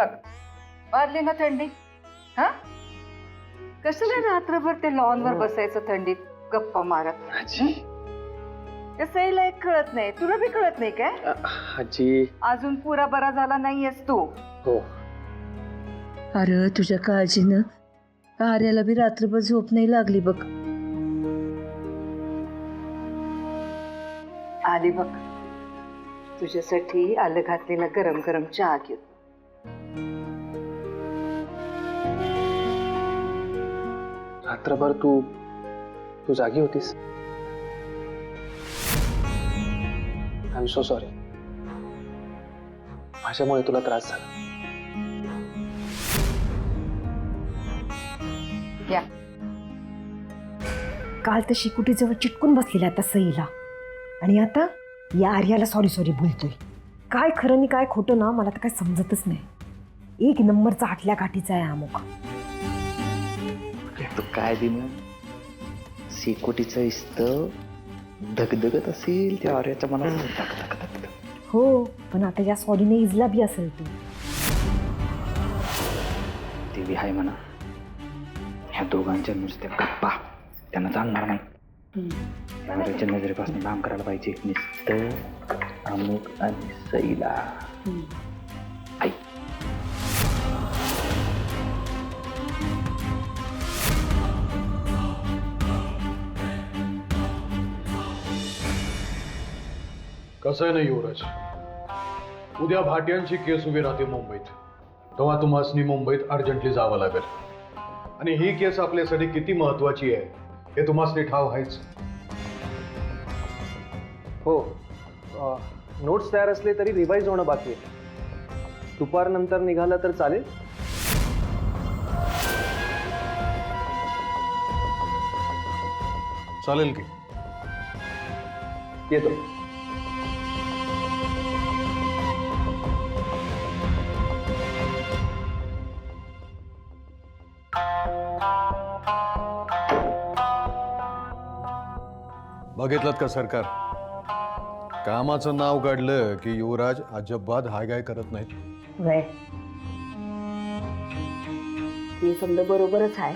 बघ वाढली ना थंडी. हा कशाला रात्रभर ते लॉनवर बसायचं थंडीत गप्पा मारत. आजी त्या सईला एक कळत नाही, तुला बी कळत नाही काय? आजी अजून पुरा बरा झाला नाहीयेस तू. हो अरे तुझ्या काळजीनं आर्याला बी रात्रभर झोप नाही लागली बघ. आली बघ तुझ्यासाठी आलं घातलेला गरम गरम चहा घेऊ. रात्रभर तू जागी होतीस. I am so sorry. माझ्यामुळे तुला त्रास झाला. या काल तर शिकुटीजवळ चिटकून बसलेला आता सईला आणि आता या आर्याला सॉरी सॉरी बोलतोय. काय खरं आणि काय खोटं ना मला तर काय समजतच नाही. एक नंबरचा आटल्या काठीचा आहे अमुक. तू काय दिन शेकोटीचं इस्त धगधगत असेल त्या आर्याच्या मनात. हो पण आता या सॉरीने इजला बी असेल तू. ते बी आहे म्हणा. ह्या दोघांच्या नुसत्या गप्पा त्यांना चालणार नाही. नजरेच्या नजरेपासून काम करायला पाहिजे नुसतं अमुक आणि सईला. आई कसं आहे ना युवराज, उद्या भाट्यांची केस उभी राहते मुंबईत. तेव्हा तुम्हासनी मुंबईत अर्जंटली जावं लागेल. आणि ही केस आपल्यासाठी किती महत्वाची आहे हे तुम्हासनी ठाव आहेच. हो नोट्स तयार असले तरी रिवाईज होणं बाकी आहे. दुपारनंतर निघालं तर चालेल. चालेल की? येतो. बघितलं का सरकार, कामाचं नाव काढलं की युवराज अजिबात हायगाय करत नाहीत. वय ते समजा बरोबरच आहे,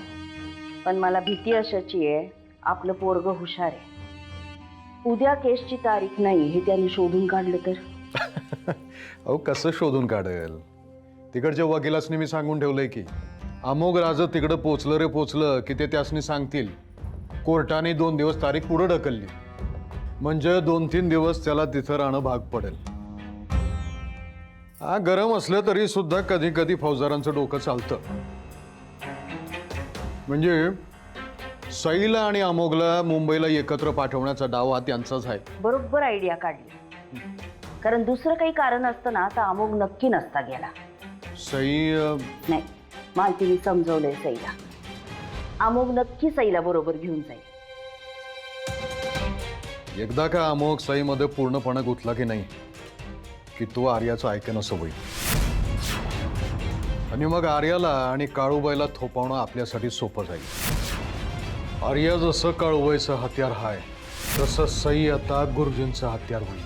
पण मला भीती अशाची आहे आपलं पोरग हुशार आहे. उद्या केसची तारीख नाही हे त्यांनी शोधून काढलं तर. अहो कसं शोधून काढेल? तिकडच्या वकिलासनी मी सांगून ठेवलंय की अमोघ राज तिकडं पोचलं रे पोचलं की ते त्यासनी सांगतील. कोर्टाने 2 दिवस तारीख पुढे ढकलली म्हणजे 2-3 दिवस त्याला तिथं राहणं भाग पडेल. हा गरम असलं तरी सुद्धा कधी कधी फौजदारांचं डोकं चालतं. म्हणजे सईला आणि अमोघला मुंबईला एकत्र पाठवण्याचा डाव हा त्यांचाच आहे. बरोबर आयडिया काढली, कारण दुसरं काही कारण असतं ना तर अमोघ नक्की नसता गेला. सई नाही, मालतीने समजवलंय सईला. अमोघ नक्की सईला बरोबर घेऊन जाईल. एकदा का अमोघ सईमध्ये पूर्णपणे गुंतला की नाही की तो आर्याचं ऐकणं सवय. आणि मग आर्याला आणि काळूबाईला थोपवणं आपल्यासाठी सोपं जाईल. आर्या जसं काळूबाईचं हत्यार आहे तसं सई आता गुरुजींचं हत्यार होईल.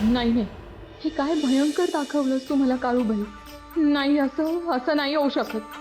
नाही नाही, हे काय भयंकर दाखवलंस तू मला काळूबाई. नाही, असं नाही होऊ शकत.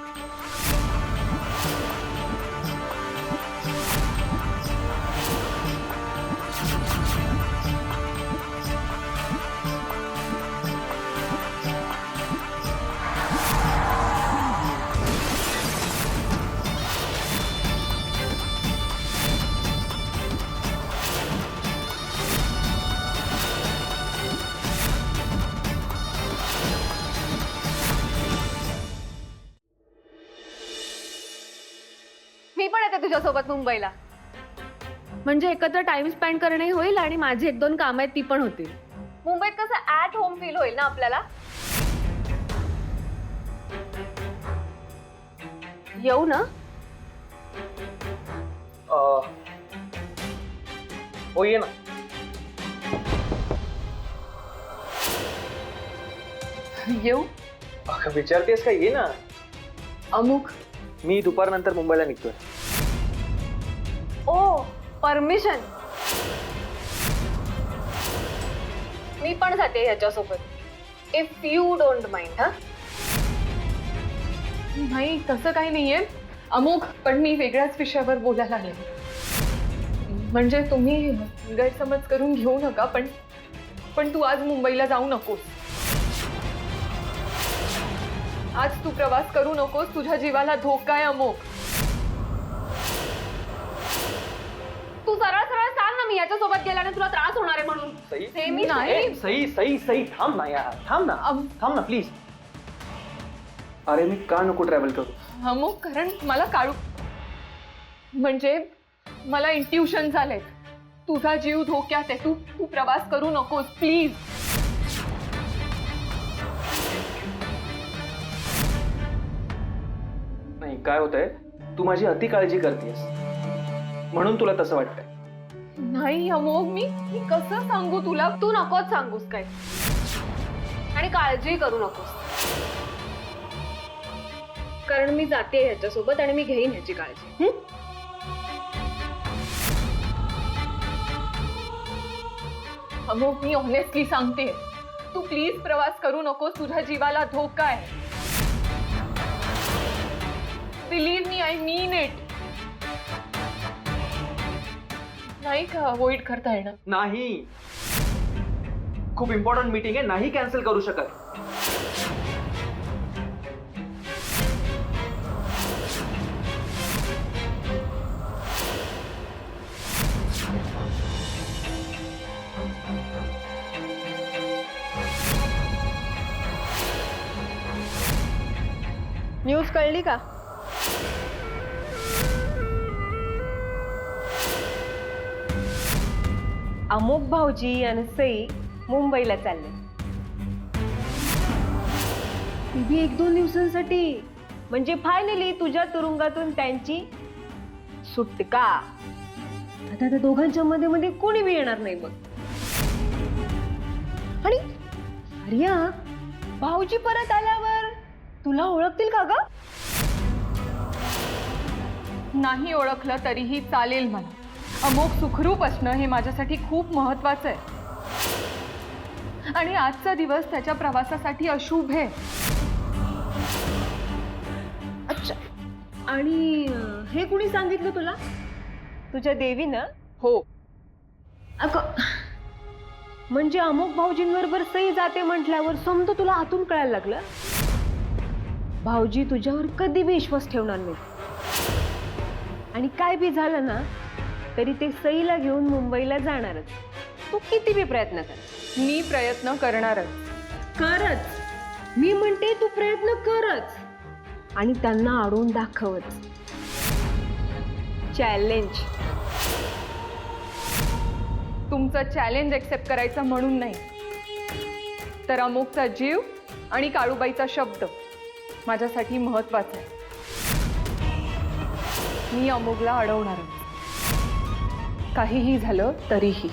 तुझ्यासोबत मुंबईला. म्हणजे एकत्र टाइम स्पेंड करणंही होईल आणि माझी 1-2 कामं आहेत ती पण होतील. मुंबईत कसं ॲट होम फील होईल ना आपल्याला. येऊ ना? हो ये ना. येऊ. अगं विचारतेस का, ये ना. अमुक. मी दुपारनंतर मुंबईला निघतोय. ओ परमिशन. मी पण जाते ह्याच्यासोबत इफ यू डोंट माइंड. हा नाही तसं काही नाहीये अमुक, पण मी वेगळ्याच विषयावर बोलायला लागले. म्हणजे तुम्ही गैरसमज करून घेऊ नका, पण तू आज मुंबईला जाऊ नकोस. आज तू प्रवास करू नकोस, तुझ्या जीवाला धोका आहे अमुक. तू सरळ सरळ सांग ना, मी याच्यासोबत गेल्याने तुला त्रास होणार आहे म्हणून. सई मी नाही. सई थांब ना यार, थांब ना प्लीज. अरे मी का नको ट्रॅव्हल करू? अमुक, कारण मला काळू म्हणजे मला इंट्युशन झालंय. तुझा जीव धोक्यात आहे. तू प्रवास करू नकोस प्लीज. नाही काय होतंय, तू माझी अति काळजी करतेस म्हणून तुला तसं वाटतंय. नाही अमोघ, मी कसं सांगू तुला. तू नकोच सांगूस काय, आणि काळजी करू नकोस, कारण मी जाते ह्याच्यासोबत आणि मी घेईन ह्याची काळजी. अमोघ, मी ऑनेस्टली सांगते, तू प्लीज प्रवास करू नकोस. तुझ्या जीवाला धोका आहे. Believe me, I mean it. नाही का अवॉइड करता येणार? नाही, खूप इम्पॉर्टंट मीटिंग आहे, नाही कॅन्सल करू शकत. न्यूज कळली का? अमोक भाऊजी आणि सई मुंबईला चालले. ती बी 1-2 दिवसांसाठी. म्हणजे फायनली तुझ्या तुरुंगातून त्यांची सुटका. आता त्या दोघांच्या मध्ये मध्ये कोणी बी येणार नाही बघ. आणि आर्या, भाऊजी परत आल्यावर तुला ओळखतील का ग? नाही ओळखलं तरीही चालेल मला. अमोघ सुखरूप असणं हे माझ्यासाठी खूप महत्वाचं आहे, आणि आजचा दिवस त्याच्या प्रवासासाठी अशुभ आहे. अच्छा, आणि हे कुणी सांगितलं तुला? तुझ्या देवीनं? हो. अगं, म्हणजे अमोक भाऊजींबरोबर सई जाते म्हटल्यावर समजा तुला आतून कळायला लागलं. भाऊजी तुझ्यावर कधी बी विश्वास ठेवणार नाही, आणि काय बी झालं ना तरी ते सईला घेऊन मुंबईला जाणारच. तू किती बी प्रयत्न कर. मी प्रयत्न करणारच. करच, मी म्हणते तू प्रयत्न करच, आणि त्यांना अडवून दाखवच. चॅलेंज. तुमचं चॅलेंज एक्सेप्ट करायचं म्हणून नाही, तर अमुकचा जीव आणि काळूबाईचा शब्द माझ्यासाठी महत्वाचा आहे. मी अमुकला अडवणारच, काहीही झालं तरीही.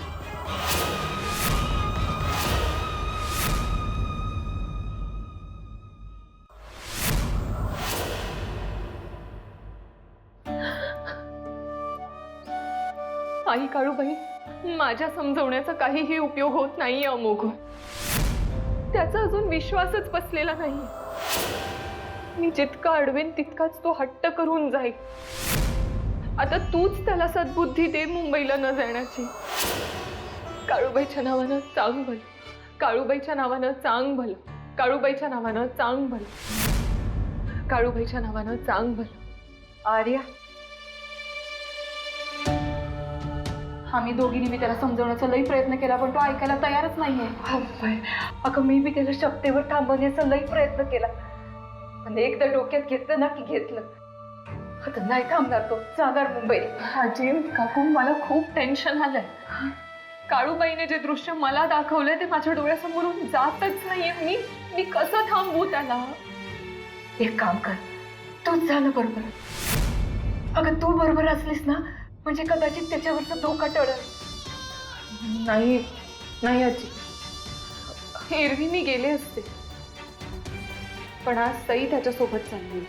आई काळूबाई, माझ्या समजवण्याचा काहीही उपयोग होत नाही अमोघ. त्याचा अजून विश्वासच बसलेला नाही. मी जितका अडवेन तितकाच तो हट्ट करून जाईल. आता तूच त्याला सद्बुद्धी दे मुंबईला न जाण्याची. काळूबाईच्या नावानं चांग भलं, काळूबाईच्या नावानं चांग भलं, काळूबाईच्या नावानं चांग भलं, काळूबाईच्या नावानं चांग भलं. आर्या, आम्ही दोघींनी मी त्याला समजवण्याचा लई प्रयत्न केला, पण तो ऐकायला तयारच नाहीये. अगं मी बी त्याला शब्देवर थांबवण्याचा लई प्रयत्न केला, पण एकदा डोक्यात घेतलं ना की घेतलं. आता नाही थांबणार तो, जाणार मुंबई. आजी काकू मला खूप टेन्शन आलंय. काळूबाईने जे दृश्य मला दाखवलंय ते माझ्या डोळ्यासमोरून जातच नाहीये. मी कसं थांबवू त्याला? एक काम कर, तूच झालं बरोबर. अगं तू बरोबर असलीस ना म्हणजे कदाचित त्याच्यावरचा धोका टळल. नाही नाही आजी, एरवी मी गेले असते, पण आज सई त्याच्यासोबत चालली.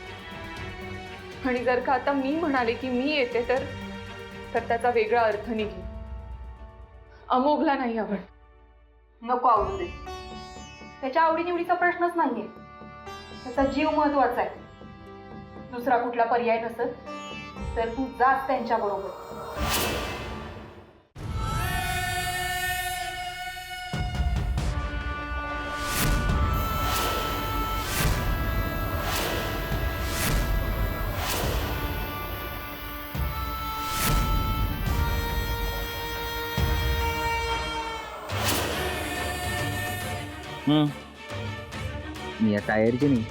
आणि जर का आता मी म्हणाले की मी येते तर त्याचा वेगळा अर्थ निघेल. अमोघला नाही आवड. नको आवडू दे, त्याच्या आवडीनिवडीचा प्रश्नच नाहीये. त्याचा जीव महत्वाचा आहे. दुसरा कुठला पर्याय नसत तर तू जाच त्यांच्या बरोबर. मी या टायरची नाही,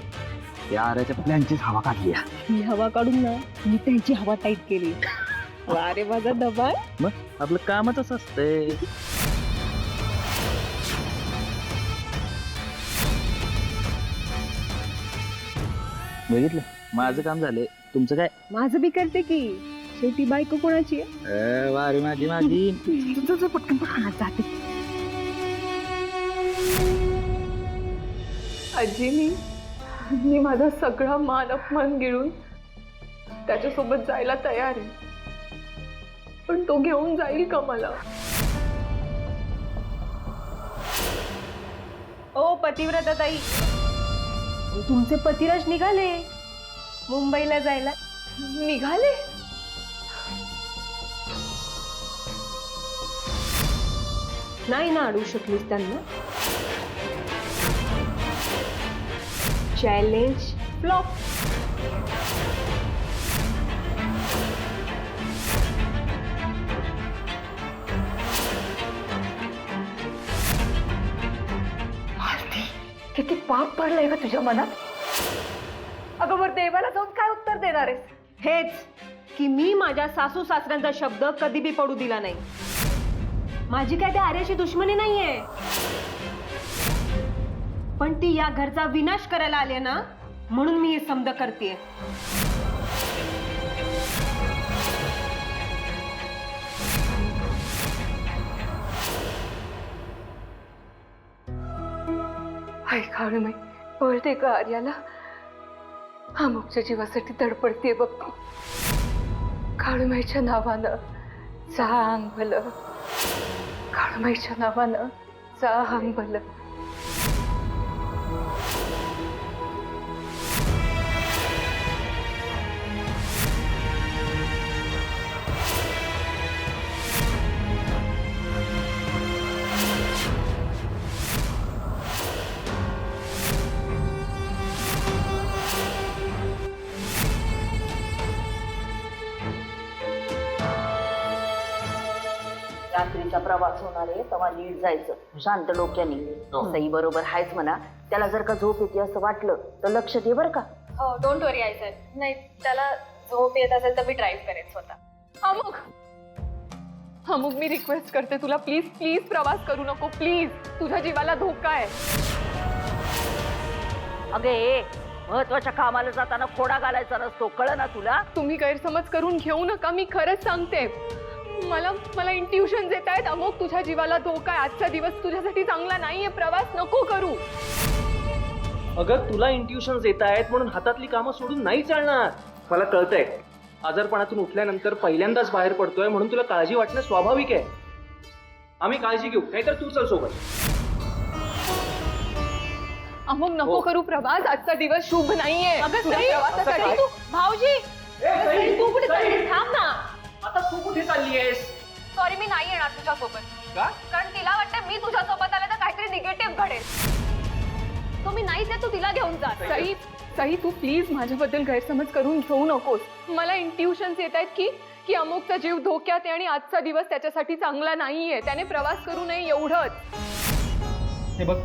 त्या आऱ्याच्या प्लॅनचीच हवा काढली. ही हवा काढून ना मी त्यांची हवा टाईट केली. अरे माझा दबाय. मग आपलं कामच असं असतंय. बघितलं, माझं काम झालंय, तुमचं काय? माझं बी करते की, शेवटी बायको कोणाची आहे? वारी माझी माझी. तुझं पटकन पटकन जाते. आजी मी माझा सगळा मान अपमान गिळून त्याच्यासोबत जायला तयार आहे, पण तो घेऊन जाईल का मला? ओ पतिव्रता ताई, तुमचे पतिराज निघाले मुंबईला जायला. निघाले? नाही ना अडवू शकलीस त्यांना. Challenge flop. किती पाप पडलंय का तुझ्या मनात? अगं वर देवाला जाऊन काय उत्तर देणार आहेस? हेच की मी माझ्या सासू सासऱ्यांचा शब्द कधी बी पडू दिला नाही. माझी काय त्या आर्याची दुश्मनी नाहीये, पण ती या घरचा विनाश करायला आली ना, म्हणून मी हे समज करतेय. हाय काळूमाई, कळते का आर्याला? अमुकच्या जीवासाठी तडपडते बघ ती. काळूमाईच्या नावानं चांग भलं, काळूमाईच्या नावानं चांग भलं. रात्रीचा प्रवास होणार आहे तेव्हा नीट जायचं, शांत डोक्याने. सई बरोबर आहेच म्हणा. त्याला जर का झोप येते असं वाटलं तर लक्ष दे बरं का. हो, डोंट वरी आई सर. नाही, त्याला झोप येत असेल तर मी ड्राईव्ह करेन स्वतः. अमुक मी रिक्वेस्ट करते तुला, प्लीज प्लीज प्रवास करू नको, प्लीज. तुझ्या जीवाला धोका आहे. अगे महत्वाच्या कामाला जाताना खोडा घालायचा नसतो, कळलं ना तुला? तुम्ही गैरसमज करून घेऊ नका, मी खरंच सांगते. मला इंट्युशन येत आहेत. अमुक तुझ्या जीवाला धोका आहे. आजचा दिवस तुझ्यासाठी चांगला नाहीये. प्रवास नको करू. अगं तुला इंट्युशन्स येत आहेत म्हणून हातातली कामं सोडून नाही चालणार. मला कळतंय, आजारपणातून उठल्यानंतर पहिल्यांदाच बाहेर पडतोय म्हणून तुला काळजी वाटणं स्वाभाविक आहे. आम्ही काळजी घेऊ, नाहीतर तू चल सोबत. अमुक नको करू प्रवास. आजचा दिवस शुभ नाहीये. तुझ्या प्रवासासाठी भाऊजी तू कुठे चाललीस? थांब ना. आता तू कुठे चालली आहेस? सॉरी, मी नाही येणार तुझ्यासोबत. का? कारण तिला वाटतं मी तुझ्यासोबत आले तर काहीतरी निगेटिव्ह घडेल. तो मी नाहीच आहे, तू तिला घेऊन जा. सई तू प्लीज माझ्याबद्दल गैरसमज करून घेऊ नकोस. मला इंट्युशन्स येत आहेत की अमुकचा जीव धोक्यात आहे आणि आजचा दिवस त्याच्यासाठी चांगला नाहीये. त्याने प्रवास करू नये एवढंच. हे बघ,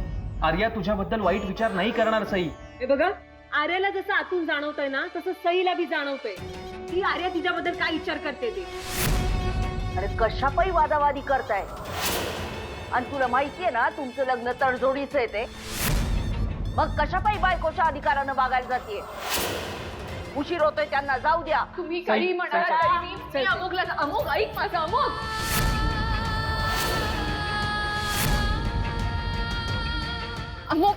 आर्या तुझ्याबद्दल वाईट विचार नाही करणार सई. हे बघा, आर्याला जसं आतून जाणवतंय ना तसं सईला बी जाणवतंय. की आर्या तिच्याबद्दल काय विचार करते ते. अरे कशापायी वादावादी करताय? आणि तुला माहितीये ना तुमचं लग्न तडजोडीचं आहे ते. मग कशापायी बायकोच्या अधिकारानं वागायला जातीये? उशीर होतोय त्यांना, जाऊ द्या. तुम्ही काही म्हणाला तरी मी अमोघला अमोघ ऐक माझं अमोघ. अमोघ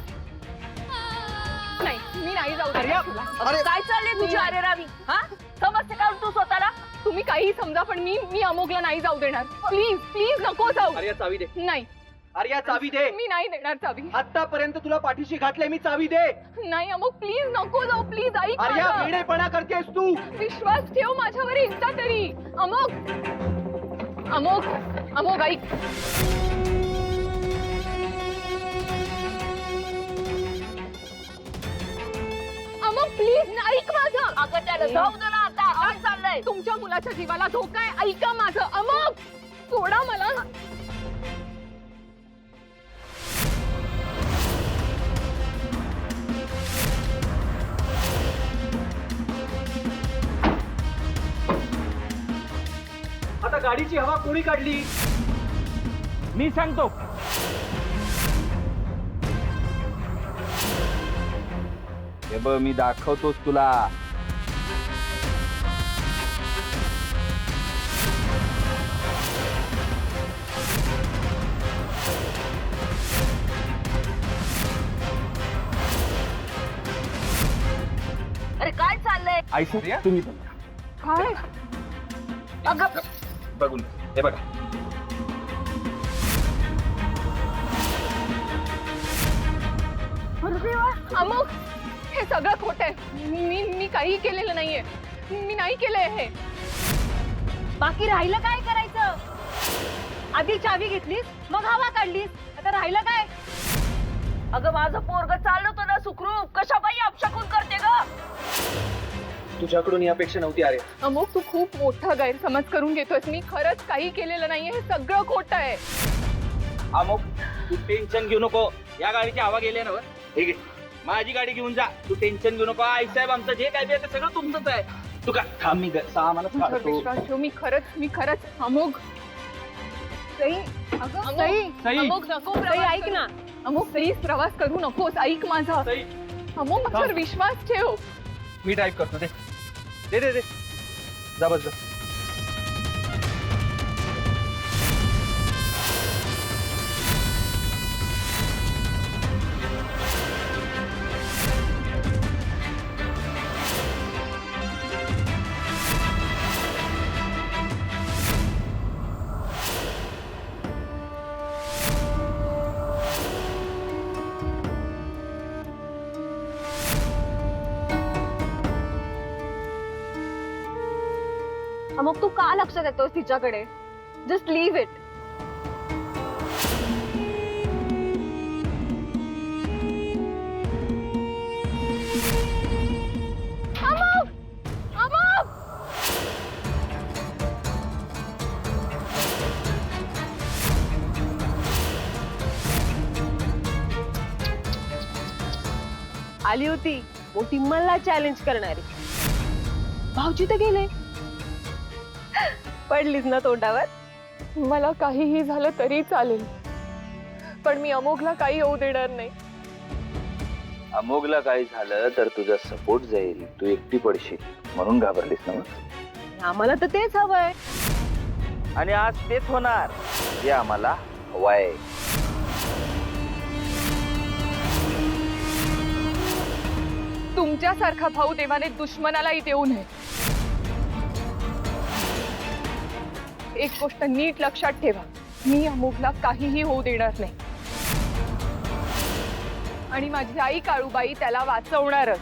नाही, मी नाही जाऊ देणार तुला. अरे काय चाललंय तुझी अरे रावी? हा समजते का तू स्वतःला? तुम्ही काही समजा पण मी अमोघला नाही जाऊ देणार. प्लीज प्लीज नको जाऊ. आर्या चावी दे. नाही, आर्या चावी दे. मी नाही देणार चावी. आतापर्यंत तुला पाठीशी घातलंय मी, चावी दे. नाही अमोघ, प्लीज नको जाऊ. प्लीज ऐक आर्या माझं. वेडेपणा करतेस तू. विश्वास ठेव माझ्यावर एकदा तरी. अमोघ अमोघ अमोघ ऐक. अमोघ प्लीज ऐक माझं. अगं त्याला जाऊ दे ना आता. काय चाललंय? तुमच्या मुलाच्या जीवाला धोका आहे. ऐका माझं अमोघ. सोडा मला. आता गाडीची हवा कोणी काढली? मी सांगतो. हे बघ मी दाखवतोच तुला. अरे काय चाललंय? ऐश्वर्या तुम्ही पण. काय अगं बघून हे बघा. अमोघ हे सगळं खोट आहे. मी काही केलेलं नाहीये. मी नाही केलंय हे. बाकी राहिलं काय करायचं? आधी चावी घेतलीस, मग हवा काढलीस, आता राहिलं काय? अगं माझं पोरग चाललं होतं ना सुखरूप, कशापायी अपशकून करते ग? तुझ्याकडून ही अपेक्षा नव्हती आर्या. अमोघ तू खूप मोठा गैरसमज करून घेतोयस. मी खरंच काही केलेलं नाहीये. हे सगळं खोटं आहे. अमोक तू टेन्शन घेऊ नको. या गाडीची हवा गेली ना. ठीक आहे माझी गाडी घेऊन जा. तू टेन्शन घेऊ नको. आई साहेब आमचं जे काय ते सगळं तुमचंच आहे. तू का थांब मी सामान तुझ्यावर विश्वास ठेव. मी खरंच अमोघ. सई, अगं सई. अमोघ नको. सई ऐक ना. अमोघ प्लीज प्रवास करू नकोस. ऐक माझा. सई, अमोघ माझ्यावर विश्वास ठेव. मी ड्राईव्ह करतो. दे दे दे दे. जा बस जा. मग तू का लक्ष देतोस तिच्याकडे? Just leave it. Amogh Amogh आली होती मोठी मला चॅलेंज करणारी. भाऊजी तर गेले. पडलीस ना तोंडावर. मला काहीही झालं तरी चालेल, पण मी अमोघला काही होऊ देणार नाही. अमोघला काही झालं तर तुझा सपोर्ट जाईल. तू एकटी पडशील म्हणून घाबरलीस ना मग. आम्हाला तर तेच हवंय. आणि आज तेच होणार जे आम्हाला हवंय. तुमच्यासारखा भाऊ देवाने दुश्मनालाही देऊ नये. एक गोष्ट नीट लक्षात ठेवा, मी अमोघला काहीही होऊ देणार नाही आणि माझी आई काळूबाई त्याला वाचवणारच.